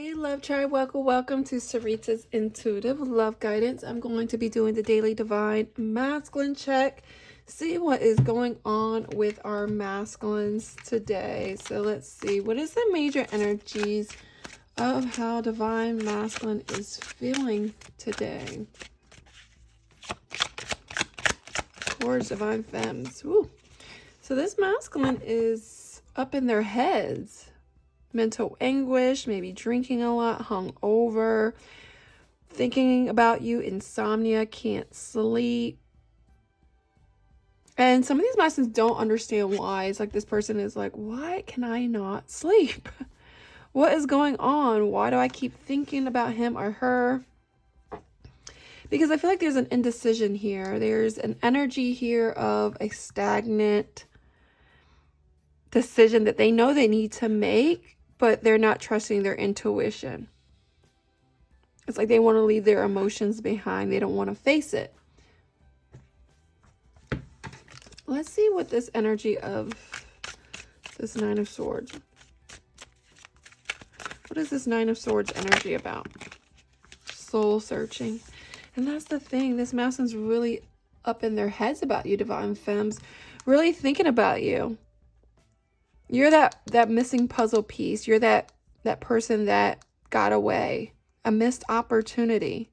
Hey love tribe, welcome to Sarita's intuitive love guidance. I'm going to be doing the daily divine masculine check, see what is going on with our masculines today. So let's see, what is the major energies of how divine masculine is feeling today towards divine femmes. Woo. So this masculine is up in their heads. Mental anguish, maybe drinking a lot, hungover, thinking about you, insomnia, can't sleep. And some of these masculines don't understand why. It's like this person is like, why can I not sleep? What is going on? Why do I keep thinking about him or her? Because I feel like there's an indecision here. There's an energy here of a stagnant decision that they know they need to make, but they're not trusting their intuition. It's like they want to leave their emotions behind. They don't want to face it. Let's see what this energy of this Nine of Swords. What is this Nine of Swords energy about? Soul searching. And that's the thing. This masculine's really up in their heads about you, divine femmes. Really thinking about you. You're that missing puzzle piece. You're that person that got away. A missed opportunity.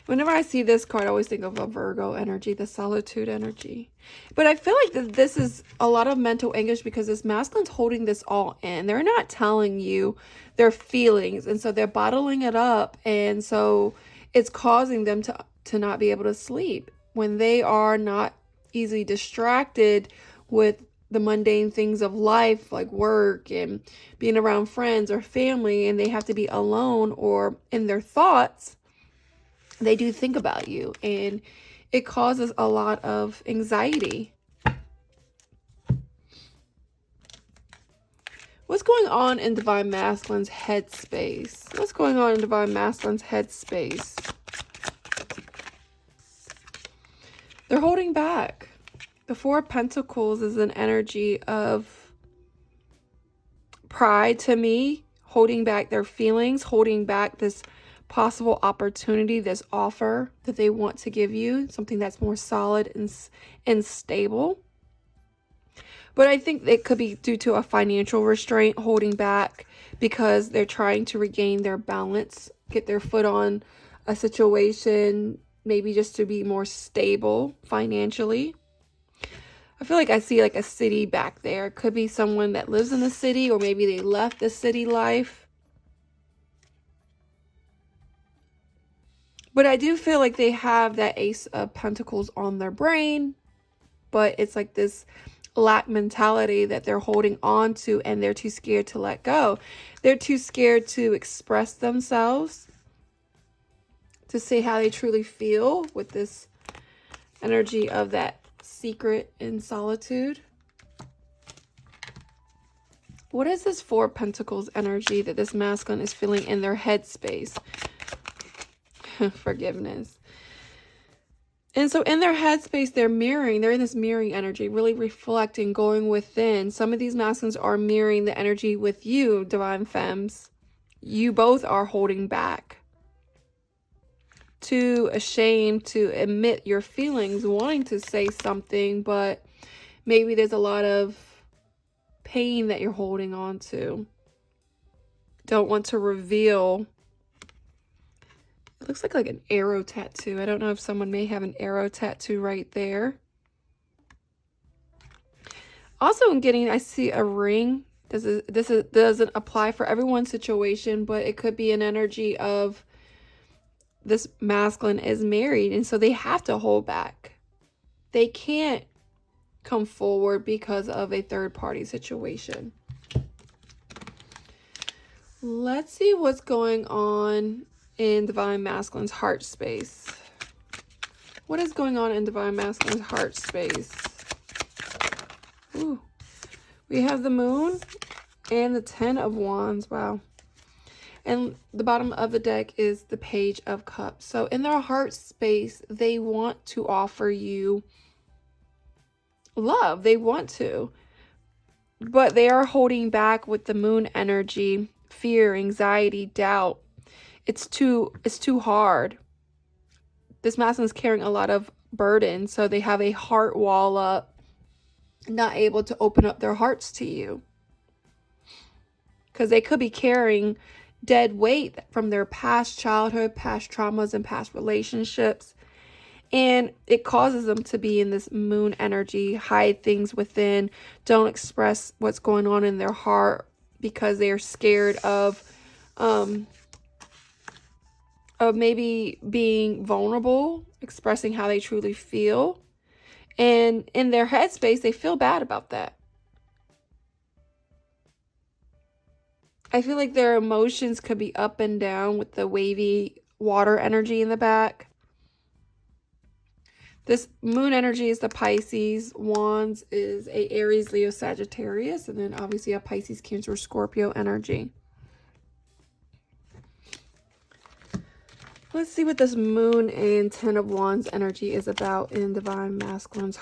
Whenever I see this card, I always think of a Virgo energy, the solitude energy. But I feel like this is a lot of mental anguish because this masculine's holding this all in. They're not telling you their feelings. And so they're bottling it up. And so it's causing them to not be able to sleep when they are not easily distracted with the mundane things of life, like work and being around friends or family, and they have to be alone or in their thoughts. They do think about you, and it causes a lot of anxiety. What's going on in divine masculine's headspace? What's going on in divine masculine's headspace? They're holding back. The Four of Pentacles is an energy of pride to me, holding back their feelings, holding back this possible opportunity, this offer that they want to give you, something that's more solid and stable. But I think it could be due to a financial restraint, holding back because they're trying to regain their balance, get their foot on a situation, maybe just to be more stable financially. I feel like I see like a city back there. It could be someone that lives in the city, or maybe they left the city life. But I do feel like they have that Ace of Pentacles on their brain, but it's like this lack mentality that they're holding on to, and they're too scared to let go. They're too scared to express themselves, to say how they truly feel with this energy of that secret in solitude. What is this Four of Pentacles energy that this masculine is feeling in their headspace? Forgiveness. And so in their headspace, they're mirroring. They're in this mirroring energy, really reflecting, going within. Some of these masculines are mirroring the energy with you, divine femmes. You both are holding back. Too ashamed to admit your feelings, wanting to say something, but maybe there's a lot of pain that you're holding on to. Don't want to reveal. It looks like an arrow tattoo. I don't know if someone may have an arrow tattoo right there. Also, I see a ring. This doesn't apply for everyone's situation, but it could be an energy of this masculine is married, and so they have to hold back. They can't come forward because of a third-party situation. Let's see what's going on in divine masculine's heart space. What is going on in divine masculine's heart space? Ooh. We have the moon and the 10 of wands. Wow. And the bottom of the deck is the Page of Cups. So in their heart space, they want to offer you love. They want to. But they are holding back with the moon energy, fear, anxiety, doubt. It's too hard. This masculine is carrying a lot of burden, so they have a heart wall up, not able to open up their hearts to you. Because they could be carrying dead weight from their past childhood, past traumas, and past relationships. And it causes them to be in this moon energy, hide things within, don't express what's going on in their heart because they are scared of maybe being vulnerable, expressing how they truly feel. And in their headspace, they feel bad about that. I feel like their emotions could be up and down with the wavy water energy in the back. This moon energy is the Pisces. Wands is a Aries, Leo, Sagittarius. And then obviously a Pisces, Cancer, Scorpio energy. Let's see what this moon and Ten of Wands energy is about in Divine Masculine's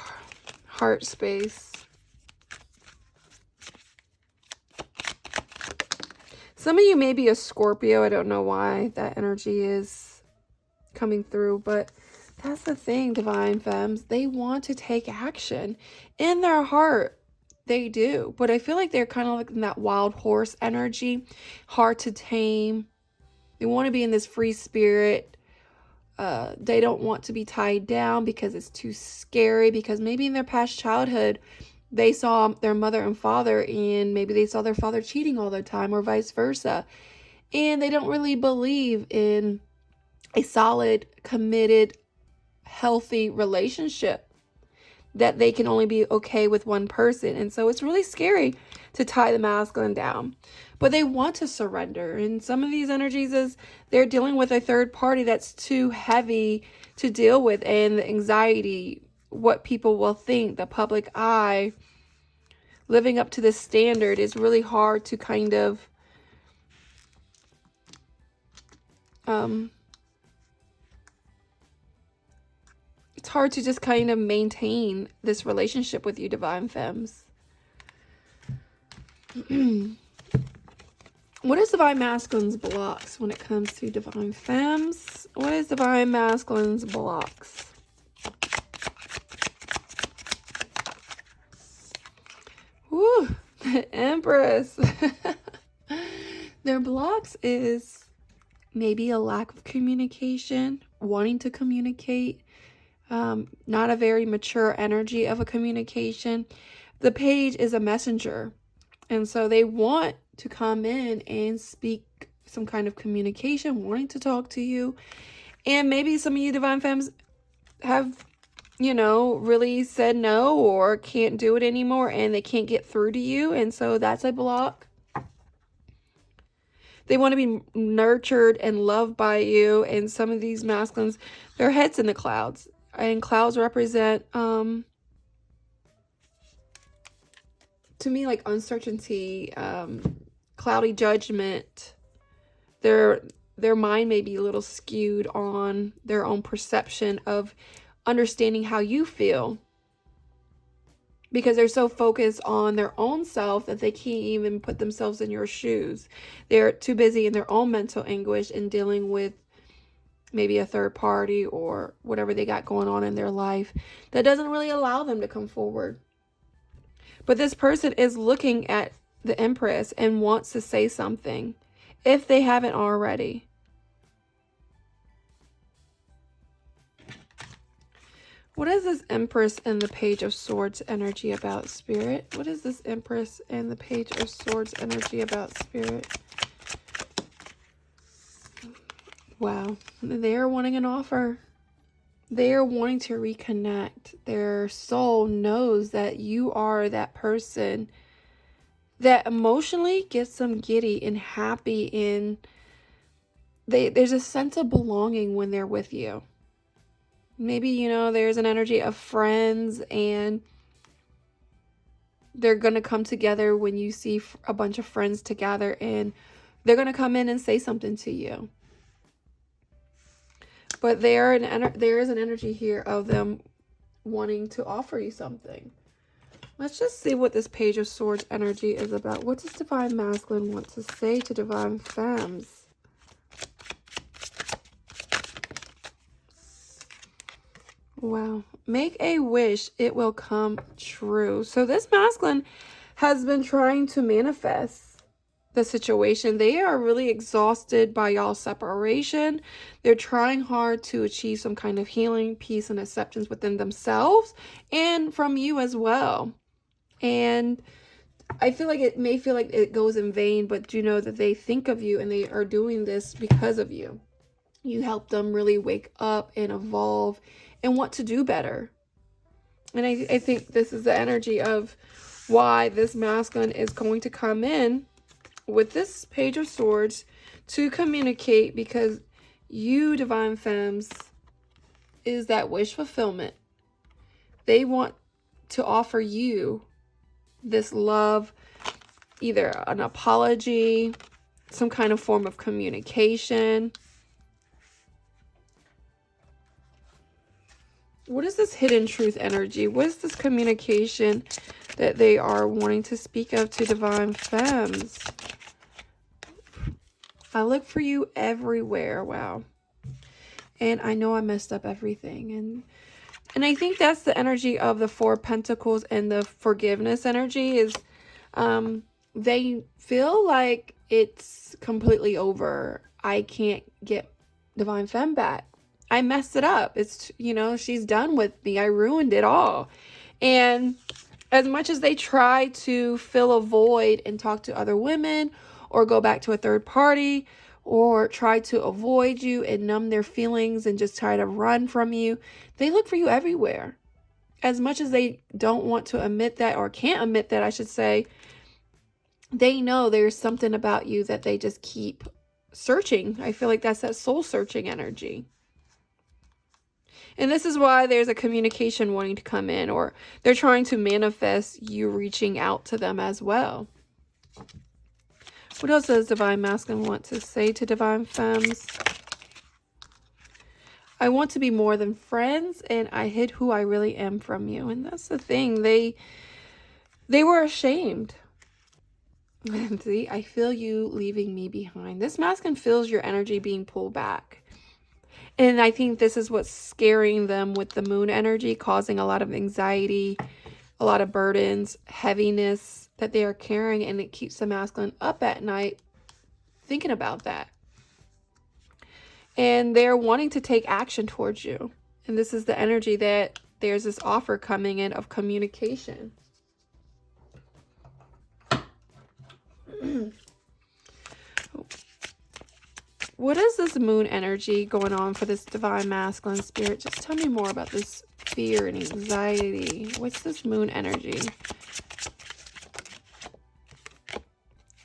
heart space. Some of you may be a Scorpio. I don't know why that energy is coming through, but that's the thing, Divine Femmes. They want to take action in their heart. They do. But I feel like they're kind of like in that wild horse energy, hard to tame. They want to be in this free spirit. They don't want to be tied down because it's too scary, because maybe in their past childhood, they saw their mother and father, and maybe they saw their father cheating all the time, or vice versa. And they don't really believe in a solid, committed, healthy relationship, that they can only be okay with one person. And so it's really scary to tie the masculine down. But they want to surrender. And some of these energies is they're dealing with a third party that's too heavy to deal with, and the anxiety, what people will think, the public eye, living up to this standard is really hard to kind of it's hard to just kind of maintain this relationship with you, Divine Femmes. What is Divine Masculine's blocks when it comes to Divine Femmes? What is Divine Masculine's blocks? Woo, the Empress. Their blocks is maybe a lack of communication, wanting to communicate, not a very mature energy of a communication. The Page is a messenger, and so they want to come in and speak some kind of communication, wanting to talk to you. And maybe some of you Divine Femmes have, you know, really said no or can't do it anymore, and they can't get through to you, and so that's a block. They want to be nurtured and loved by you, and some of these masculines, their head's in the clouds, and clouds represent to me like uncertainty, cloudy judgment. Their mind may be a little skewed on their own perception of understanding how you feel, because they're so focused on their own self that they can't even put themselves in your shoes. They're too busy in their own mental anguish and dealing with maybe a third party or whatever they got going on in their life that doesn't really allow them to come forward. But this person is looking at the Empress and wants to say something, if they haven't already. What is this Empress and the Page of Swords energy about, Spirit? What is this Empress and the Page of Swords energy about, Spirit? Wow. They are wanting an offer. They are wanting to reconnect. Their soul knows that you are that person that emotionally gets them giddy and happy, and there's a sense of belonging when they're with you. Maybe, you know, there's an energy of friends, and they're going to come together when you see a bunch of friends together, and they're going to come in and say something to you. But there is an energy here of them wanting to offer you something. Let's just see what this Page of Swords energy is about. What does Divine Masculine want to say to Divine Femmes? Wow. Make a wish. It will come true. So this masculine has been trying to manifest the situation. They are really exhausted by y'all's separation. They're trying hard to achieve some kind of healing, peace, and acceptance within themselves and from you as well. And I feel like it may feel like it goes in vain, but you know that they think of you and they are doing this because of you. You help them really wake up and evolve and want to do better. And I think this is the energy of why this masculine is going to come in with this Page of Swords to communicate, because you, Divine Femmes, is that wish fulfillment. They want to offer you this love, either an apology, some kind of form of communication. What is this hidden truth energy? What is this communication that they are wanting to speak of to Divine Femmes? I look for you everywhere. Wow. And I know I messed up everything. And I think that's the energy of the Four of Pentacles and the forgiveness energy is they feel like it's completely over. I can't get Divine Femme back. I messed it up. It's, you know, she's done with me. I ruined it all. And as much as they try to fill a void and talk to other women or go back to a third party or try to avoid you and numb their feelings and just try to run from you, they look for you everywhere. As much as they don't want to admit that, or can't admit that, I should say, they know there's something about you that they just keep searching. I feel like that's that soul searching energy. And this is why there's a communication wanting to come in, or they're trying to manifest you reaching out to them as well. What else does Divine Masculine want to say to Divine Femmes? I want to be more than friends, and I hid who I really am from you. And that's the thing. They were ashamed. See, I feel you leaving me behind. This masculine feels your energy being pulled back. And I think this is what's scaring them with the moon energy, causing a lot of anxiety, a lot of burdens, heaviness that they are carrying, and it keeps the masculine up at night thinking about that. And they're wanting to take action towards you. And this is the energy that there's this offer coming in of communication. What is this moon energy going on for this Divine Masculine Spirit? Just tell me more about this fear and anxiety. What's this moon energy?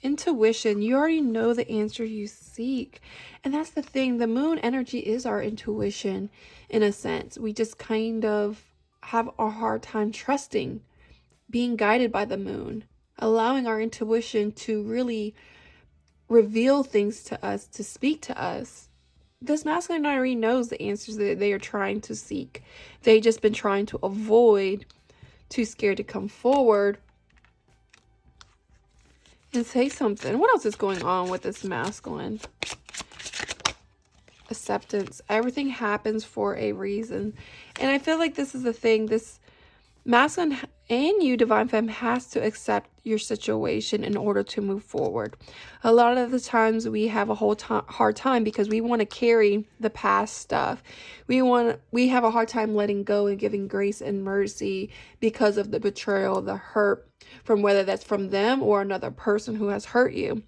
Intuition. You already know the answer you seek. And that's the thing. The moon energy is our intuition in a sense. We just kind of have a hard time trusting, being guided by the moon, allowing our intuition to really reveal things to us, to speak to us. This masculine already knows the answers that they are trying to seek. They've just been trying to avoid, too scared to come forward and say something. What else is going on with this masculine? Acceptance. Everything happens for a reason. And I feel like this is the thing. This masculine and you, Divine Femme, has to accept your situation in order to move forward. A lot of the times we have a hard time because we want to carry the past stuff. We have a hard time letting go and giving grace and mercy because of the betrayal, the hurt, from whether that's from them or another person who has hurt you.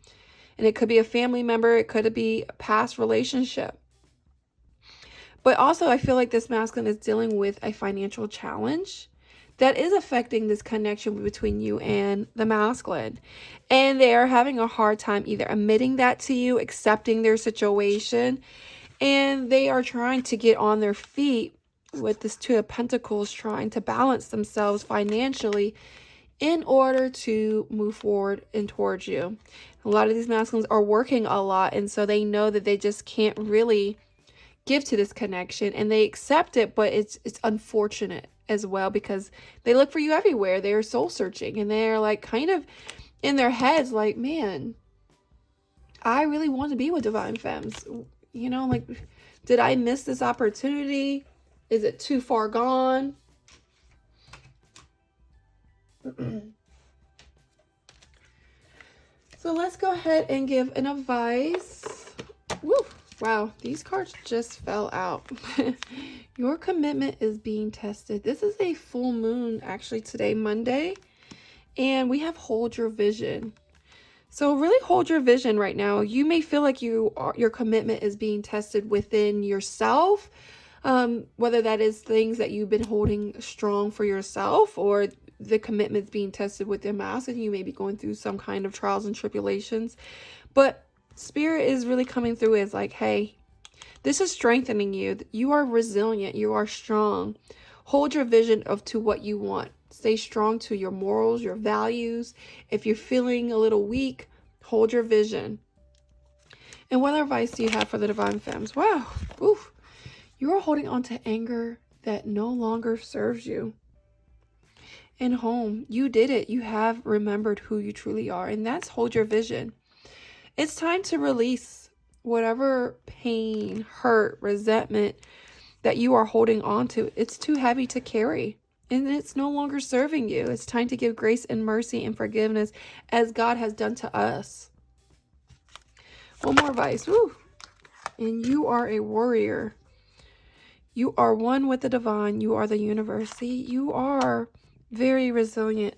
And it could be a family member, it could be a past relationship. But also I feel like this masculine is dealing with a financial challenge that is affecting this connection between you and the masculine. And they are having a hard time either admitting that to you, accepting their situation, and they are trying to get on their feet with this Two of Pentacles, trying to balance themselves financially in order to move forward and towards you. A lot of these masculines are working a lot, and so they know that they just can't really give to this connection, and they accept it, but it's unfortunate. as well, because they look for you everywhere. They're soul searching, and they're like kind of in their heads like, man, I really want to be with divine femmes. You know, like, did I miss this opportunity? Is it too far gone? So let's go ahead and give an advice. Woo! Wow, these cards just fell out. Your commitment is being tested. This is a full moon actually today, Monday. And we have hold your vision. So really hold your vision right now. You may feel like your commitment is being tested within yourself. Whether that is things that you've been holding strong for yourself, or the commitment's being tested with your masculine. You may be going through some kind of trials and tribulations. But Spirit is really coming through as like, hey, this is strengthening you. You are resilient. You are strong. Hold your vision to what you want. Stay strong to your morals, your values. If you're feeling a little weak, hold your vision. And what advice do you have for the divine femmes? Wow. Oof. You are holding on to anger that no longer serves you. And home, you did it. You have remembered who you truly are. And that's hold your vision. It's time to release whatever pain, hurt, resentment that you are holding on to. It's too heavy to carry. And it's no longer serving you. It's time to give grace and mercy and forgiveness as God has done to us. One more advice. Woo. And you are a warrior. You are one with the divine. You are the universe. See, you are very resilient.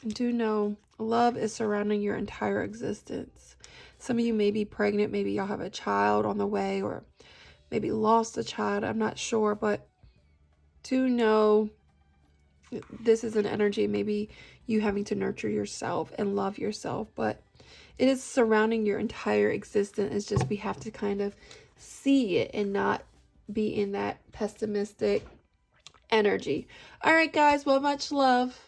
And do know love is surrounding your entire existence. Some of you may be pregnant. Maybe y'all have a child on the way, or maybe lost a child. I'm not sure, but to know this is an energy, maybe you having to nurture yourself and love yourself, but it is surrounding your entire existence. It's just we have to kind of see it and not be in that pessimistic energy. All right, guys. Well, much love.